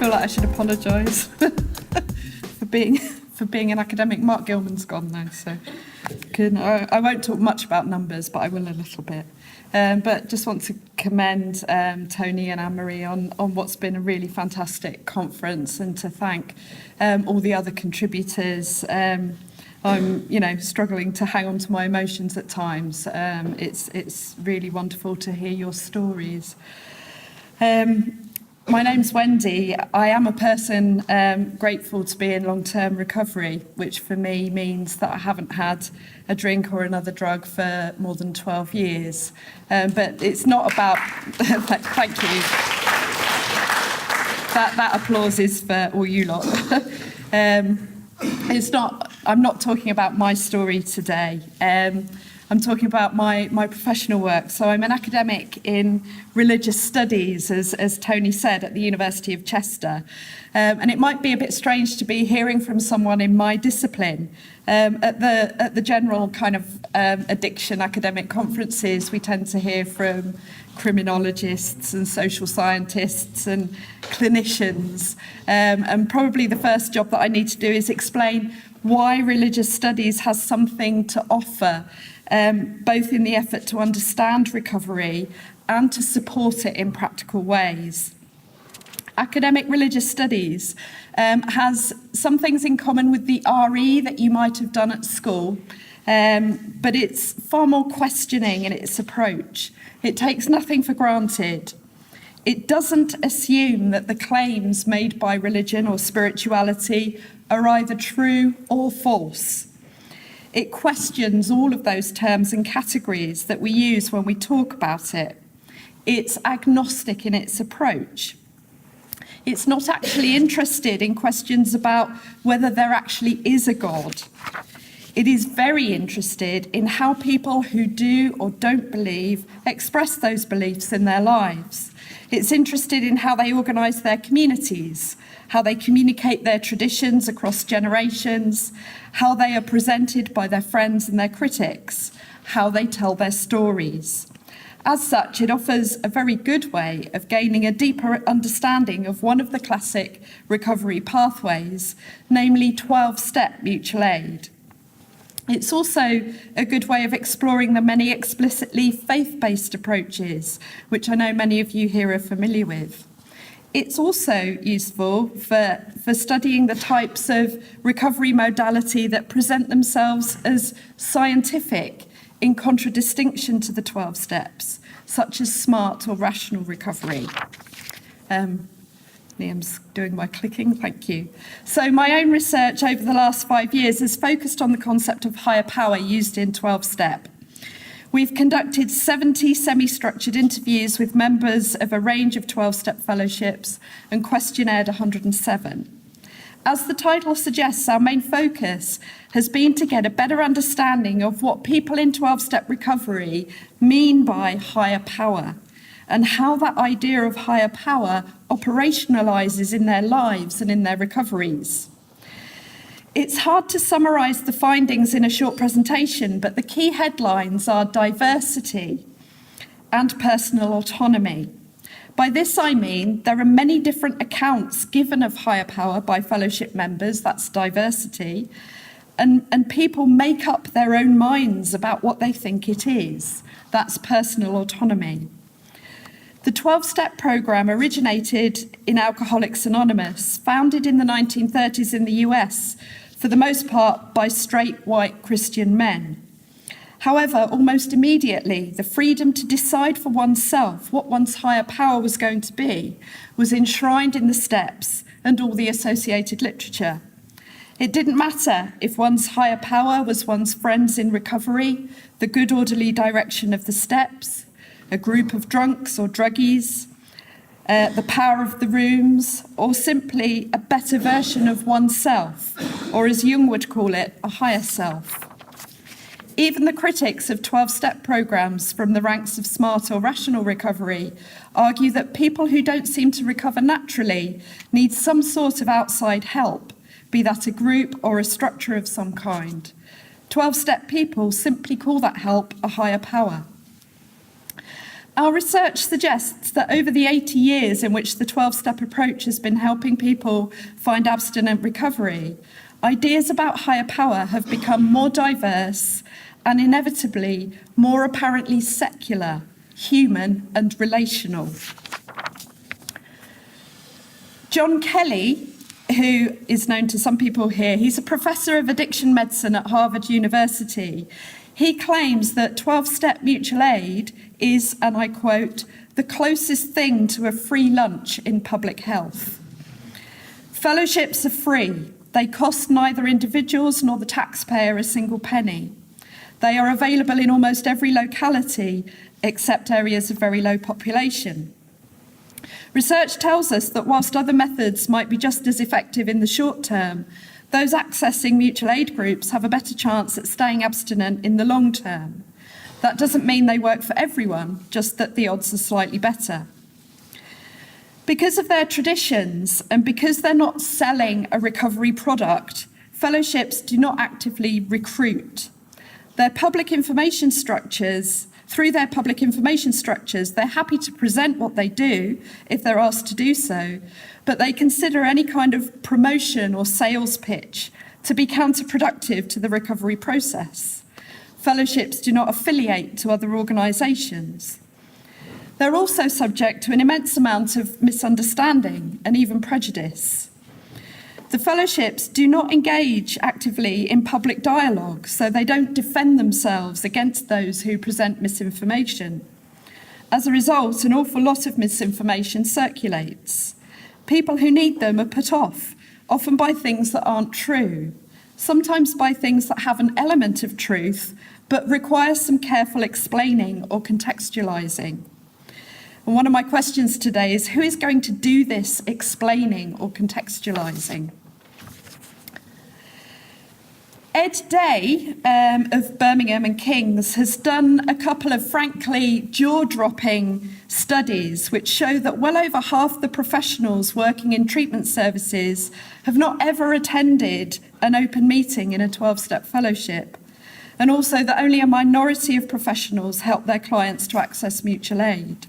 feel like I should apologise for being an academic. Mark Gilman's gone now, so I won't talk much about numbers, but I will a little bit. But just want to commend Tony and Anne-Marie on what's been a really fantastic conference, and to thank all the other contributors. I'm, struggling to hang on to my emotions at times. It's really wonderful to hear your stories. My name's Wendy. I am a person grateful to be in long-term recovery, which for me means that I haven't had a drink or another drug for more than 12 years. But it's not about... Thank you. That applause is for all you lot. I'm not talking about my story today. I'm talking about my professional work. So I'm an academic in religious studies, as Tony said, at the University of Chester. And it might be a bit strange to be hearing from someone in my discipline. At the general kind of addiction academic conferences, we tend to hear from criminologists and social scientists and clinicians. And probably the first job that I need to do is explain why religious studies has something to offer, both in the effort to understand recovery and to support it in practical ways. Academic religious studies has some things in common with the RE that you might have done at school, but it's far more questioning in its approach. It takes nothing for granted. It doesn't assume that the claims made by religion or spirituality are either true or false. It questions all of those terms and categories that we use when we talk about it. It's agnostic in its approach. It's not actually interested in questions about whether there actually is a God. It is very interested in how people who do or don't believe express those beliefs in their lives. It's interested in how they organise their communities, how they communicate their traditions across generations, how they are presented by their friends and their critics, how they tell their stories. As such, it offers a very good way of gaining a deeper understanding of one of the classic recovery pathways, namely 12-step mutual aid. It's also a good way of exploring the many explicitly faith-based approaches, which I know many of you here are familiar with. It's also useful for studying the types of recovery modality that present themselves as scientific in contradistinction to the 12 steps, such as smart or rational recovery. Liam's doing my clicking, thank you. So my own research over the last 5 years has focused on the concept of higher power used in 12-step. We've conducted 70 semi-structured interviews with members of a range of 12-step fellowships and questionnaire 107. As the title suggests, our main focus has been to get a better understanding of what people in 12-step recovery mean by higher power, and how that idea of higher power operationalises in their lives and in their recoveries. It's hard to summarise the findings in a short presentation, but the key headlines are diversity and personal autonomy. By this I mean there are many different accounts given of higher power by fellowship members, that's diversity, and people make up their own minds about what they think it is, that's personal autonomy. The 12-step programme originated in Alcoholics Anonymous, founded in the 1930s in the US, for the most part by straight white Christian men. However, almost immediately, the freedom to decide for oneself what one's higher power was going to be was enshrined in the steps and all the associated literature. It didn't matter if one's higher power was one's friends in recovery, the good orderly direction of the steps, a group of drunks or druggies, the power of the rooms, or simply a better version of oneself, or as Jung would call it, a higher self. Even the critics of 12-step programmes from the ranks of smart or rational recovery argue that people who don't seem to recover naturally need some sort of outside help, be that a group or a structure of some kind. 12-step people simply call that help a higher power. Our research suggests that over the 80 years in which the 12-step approach has been helping people find abstinent recovery, ideas about higher power have become more diverse and inevitably more apparently secular, human and relational. John Kelly, who is known to some people here, he's a professor of addiction medicine at Harvard University. He claims that 12-step mutual aid is, and I quote, the closest thing to a free lunch in public health. Fellowships are free. They cost neither individuals nor the taxpayer a single penny. They are available in almost every locality except areas of very low population. Research tells us that whilst other methods might be just as effective in the short term, those accessing mutual aid groups have a better chance at staying abstinent in the long term. That doesn't mean they work for everyone, just that the odds are slightly better. Because of their traditions and because they're not selling a recovery product, fellowships do not actively recruit. Through their public information structures, they're happy to present what they do if they're asked to do so, but they consider any kind of promotion or sales pitch to be counterproductive to the recovery process. Fellowships do not affiliate to other organisations. They're also subject to an immense amount of misunderstanding and even prejudice. The fellowships do not engage actively in public dialogue, so they don't defend themselves against those who present misinformation. As a result, an awful lot of misinformation circulates. People who need them are put off, often by things that aren't true, sometimes by things that have an element of truth, but require some careful explaining or contextualising. And one of my questions today is, who is going to do this explaining or contextualising? Ed Day of Birmingham and King's has done a couple of frankly jaw-dropping studies which show that well over half the professionals working in treatment services have not ever attended an open meeting in a 12-step fellowship, and also that only a minority of professionals help their clients to access mutual aid.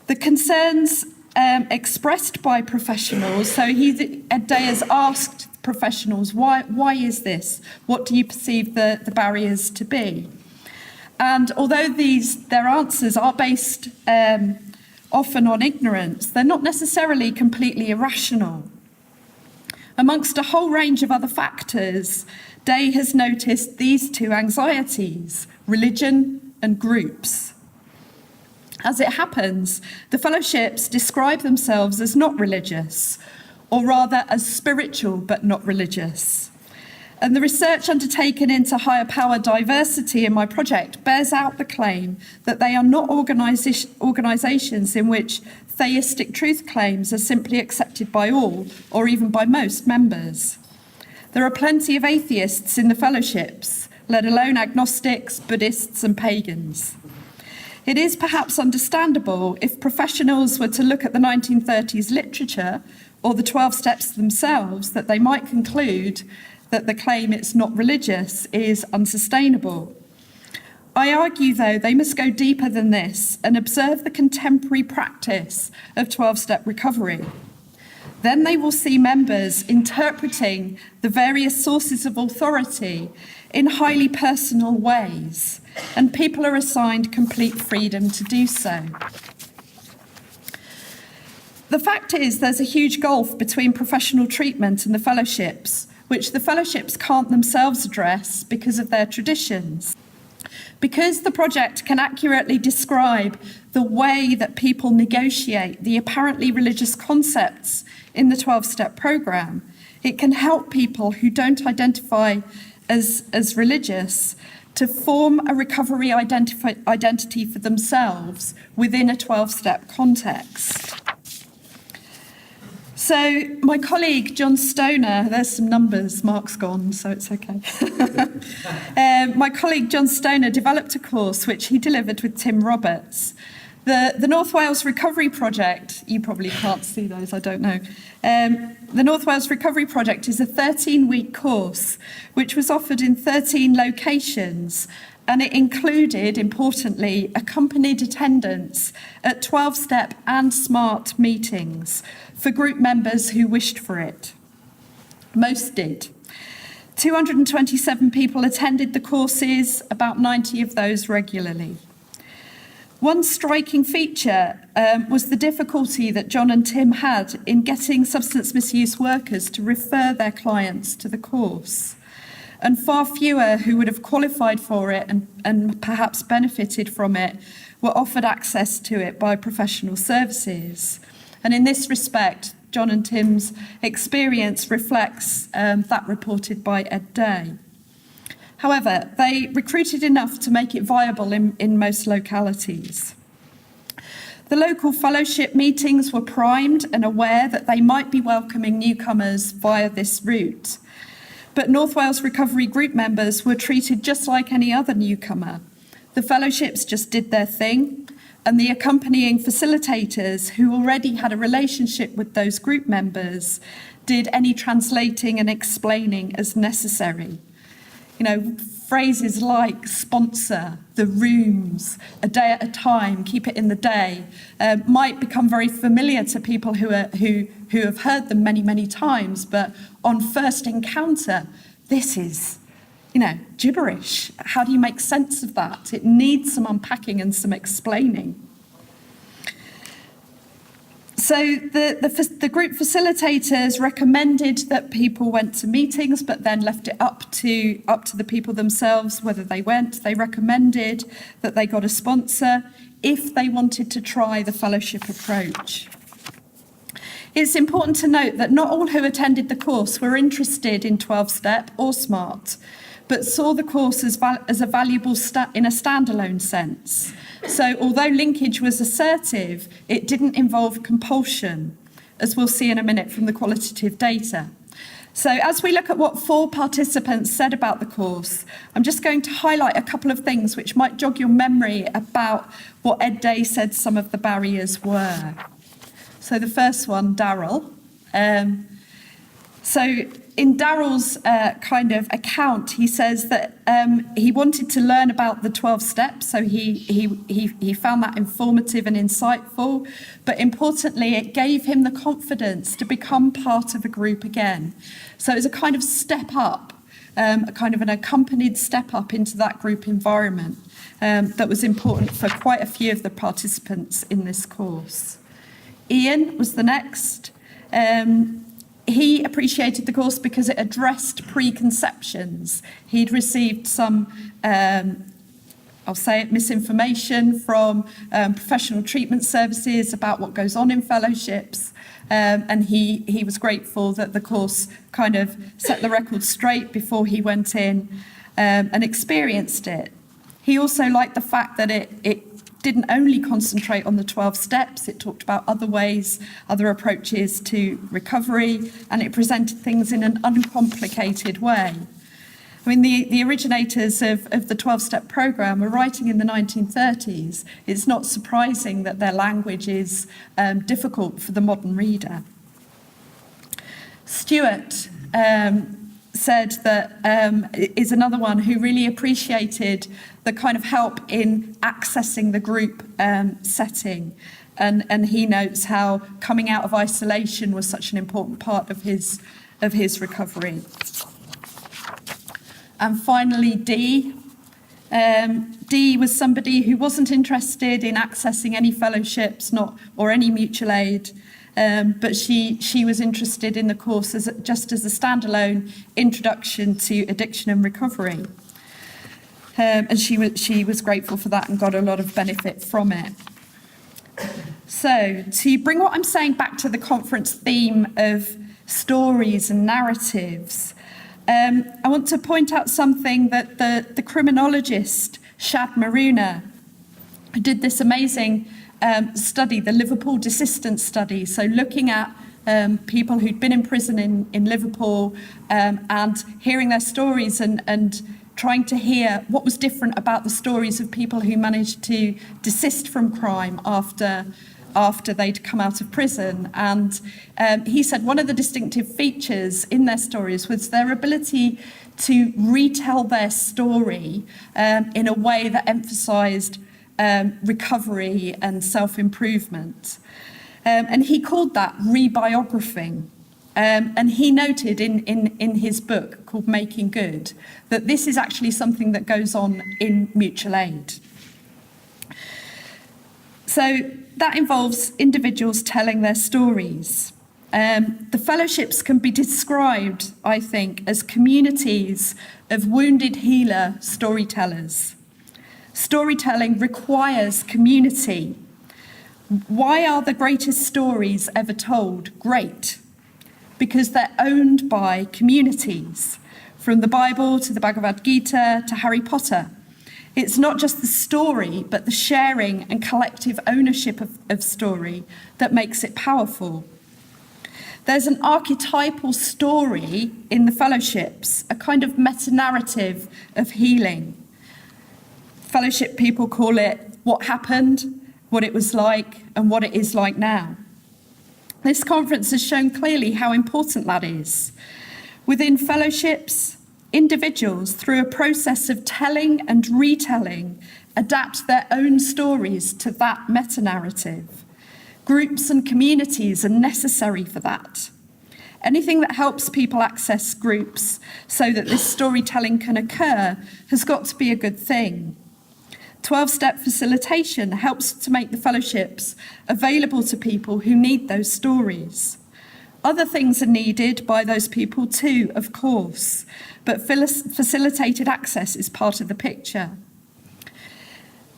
The concerns expressed by professionals, so Ed Day has asked professionals, why is this? What do you perceive the barriers to be? And although their answers are based often on ignorance, they're not necessarily completely irrational. Amongst a whole range of other factors, Day has noticed these two anxieties: religion and groups. As it happens, the fellowships describe themselves as not religious, or rather as spiritual but not religious. And the research undertaken into higher power diversity in my project bears out the claim that they are not organisations in which theistic truth claims are simply accepted by all, or even by most members. There are plenty of atheists in the fellowships, let alone agnostics, Buddhists and pagans. It is perhaps understandable if professionals were to look at the 1930s literature or the 12 steps themselves, that they might conclude that the claim it's not religious is unsustainable. I argue, though, they must go deeper than this and observe the contemporary practice of 12-step recovery. Then they will see members interpreting the various sources of authority in highly personal ways, and people are assigned complete freedom to do so. The fact is, there's a huge gulf between professional treatment and the fellowships, which the fellowships can't themselves address because of their traditions. Because the project can accurately describe the way that people negotiate the apparently religious concepts in the 12-step programme, it can help people who don't identify as religious to form a recovery identity for themselves within a 12-step context. So my colleague, John Stoner, there's some numbers, Mark's gone, so it's okay. My colleague, John Stoner, developed a course which he delivered with Tim Roberts. The North Wales Recovery Project, you probably can't see those, I don't know. The North Wales Recovery Project is a 13-week course which was offered in 13 locations And it included, importantly, accompanied attendance at 12-step and SMART meetings for group members who wished for it. Most did. 227 people attended the courses, about 90 of those regularly. One striking feature was the difficulty that John and Tim had in getting substance misuse workers to refer their clients to the course. And far fewer who would have qualified for it and perhaps benefited from it were offered access to it by professional services. And in this respect, John and Tim's experience reflects that reported by Ed Day. However, they recruited enough to make it viable in most localities. The local fellowship meetings were primed and aware that they might be welcoming newcomers via this route. But North Wales Recovery Group members were treated just like any other newcomer. The fellowships just did their thing, and the accompanying facilitators, who already had a relationship with those group members, did any translating and explaining as necessary. You know, phrases like sponsor, the rooms, a day at a time, keep it in the day, might become very familiar to people who have heard them many, many times, but on first encounter, this is, gibberish. How do you make sense of that? It needs some unpacking and some explaining. So the group facilitators recommended that people went to meetings, but then left it up to the people themselves whether they went. They recommended that they got a sponsor if they wanted to try the fellowship approach. It's important to note that not all who attended the course were interested in 12-step or SMART, but saw the course as a valuable in a standalone sense. So although linkage was assertive, it didn't involve compulsion, as we'll see in a minute from the qualitative data. So as we look at what 4 participants said about the course, I'm just going to highlight a couple of things which might jog your memory about what Ed Day said some of the barriers were. So the first one, Daryl. So in Daryl's kind of account, he says that he wanted to learn about the 12 steps, so he found that informative and insightful, but importantly, it gave him the confidence to become part of a group again. So it was a kind of step up, a kind of an accompanied step up into that group environment that was important for quite a few of the participants in this course. Ian was the next. He appreciated the course because it addressed preconceptions. He'd received some, misinformation from professional treatment services about what goes on in fellowships. And he was grateful that the course kind of set the record straight before he went in and experienced it. He also liked the fact that it didn't only concentrate on the 12 steps, it talked about other ways, other approaches to recovery, and it presented things in an uncomplicated way. I mean, the originators of the 12-step programme were writing in the 1930s. It's not surprising that their language is difficult for the modern reader. Stuart said that is another one who really appreciated the kind of help in accessing the group setting. And he notes how coming out of isolation was such an important part of his recovery. And finally, Dee. Dee was somebody who wasn't interested in accessing any fellowships or any mutual aid, but she was interested in the course just as a standalone introduction to addiction and recovery. And she was grateful for that and got a lot of benefit from it. So to bring what I'm saying back to the conference theme of stories and narratives, I want to point out something that the criminologist Shad Maruna did this amazing study, the Liverpool desistance study. So looking at people who'd been in prison in Liverpool and hearing their stories and trying to hear what was different about the stories of people who managed to desist from crime after after they'd come out of prison. And he said one of the distinctive features in their stories was their ability to retell their story in a way that emphasised recovery and self-improvement. And he called that rebiographing. And he noted in his book called Making Good that this is actually something that goes on in mutual aid. So that involves individuals telling their stories. The fellowships can be described, I think, as communities of wounded healer storytellers. Storytelling requires community. Why are the greatest stories ever told great? Because they're owned by communities, from the Bible to the Bhagavad Gita to Harry Potter. It's not just the story, but the sharing and collective ownership of story that makes it powerful. There's an archetypal story in the fellowships, a kind of meta-narrative of healing. Fellowship people call it what happened, what it was like, and what it is like now. This conference has shown clearly how important that is. Within fellowships, individuals, through a process of telling and retelling, adapt their own stories to that meta-narrative. Groups and communities are necessary for that. Anything that helps people access groups so that this storytelling can occur has got to be a good thing. 12-step facilitation helps to make the fellowships available to people who need those stories. Other things are needed by those people too, of course, but facilitated access is part of the picture.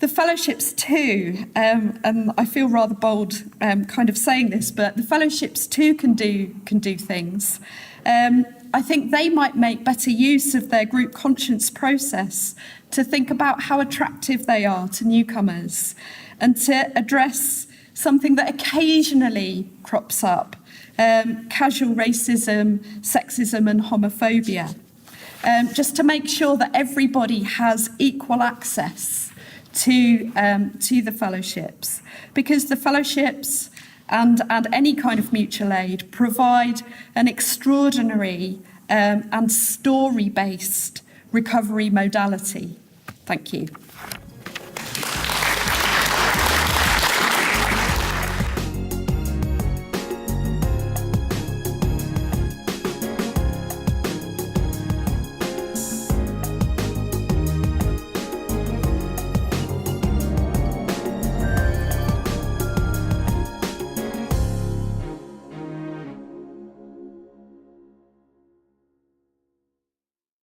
The fellowships too, and I feel rather bold kind of saying this, but the fellowships too can do things. I think they might make better use of their group conscience process to think about how attractive they are to newcomers and to address something that occasionally crops up, casual racism, sexism and homophobia, just to make sure that everybody has equal access to the fellowships, because the fellowships and any kind of mutual aid provide an extraordinary and story-based recovery modality. Thank you.